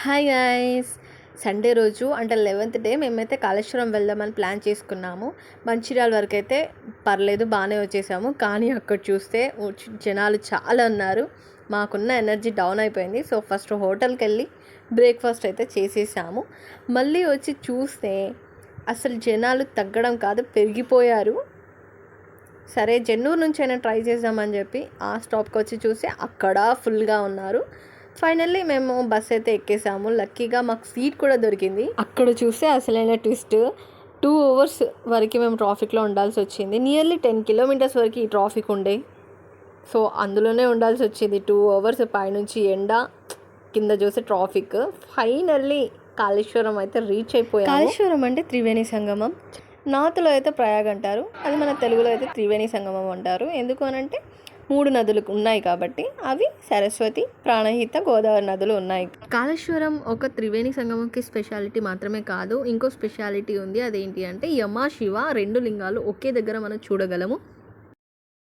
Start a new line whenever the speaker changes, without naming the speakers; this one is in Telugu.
Hi guys. సండే రోజు అంటే 11th డే మేమైతే కాళేశ్వరం వెళ్దామని ప్లాన్ చేసుకున్నాము. మంచిర్యాల వరకు అయితే పర్లేదు బాగానే వచ్చేసాము. కానీ అక్కడ చూస్తే జనాలు చాలా ఉన్నారు. మాకున్న ఎనర్జీ డౌన్ అయిపోయింది. సో ఫస్ట్ హోటల్కి వెళ్ళి బ్రేక్ఫాస్ట్ అయితే చేసేసాము. మళ్ళీ వచ్చి చూస్తే అసలు జనాలు తగ్గడం కాదు, పెరిగిపోయారు. సరే చెన్నూరు నుంచి అయినా ట్రై చేద్దామని చెప్పి ఆ స్టాప్కి వచ్చి చూసి అక్కడ ఫుల్గా ఉన్నారు. ఫైనల్లీ మేము బస్ అయితే ఎక్కేసాము. లక్కీగా మాకు సీట్ కూడా దొరికింది. అక్కడ చూస్తే అసలైన ట్విస్ట్, 2 hours వరకు మేము ట్రాఫిక్లో ఉండాల్సి వచ్చింది. నియర్లీ 10 kilometers వరకు ఈ ట్రాఫిక్ ఉండే. సో అందులోనే ఉండాల్సి వచ్చింది 2 hours. పైనుంచి ఎండ, కింద చూస్తే ట్రాఫిక్. ఫైనల్లీ కాళేశ్వరం అయితే రీచ్ అయిపోయాము. కాళేశ్వరం అంటే త్రివేణి సంగమం. నార్త్లో అయితే ప్రయాగ్ అంటారు, అది మన తెలుగులో అయితే త్రివేణి సంగమం అంటారు. ఎందుకు అనంటే 3 నదులు ఉన్నాయి కాబట్టి. అవి సరస్వతి, ప్రాణహిత, గోదావరి నదులు ఉన్నాయి. కాళేశ్వరం ఒక త్రివేణి సంగమంకి స్పెషాలిటీ మాత్రమే కాదు, ఇంకో స్పెషాలిటీ ఉంది. అదేంటి అంటే యమ శివ 2 లింగాలు ఒకే దగ్గర మనం చూడగలము.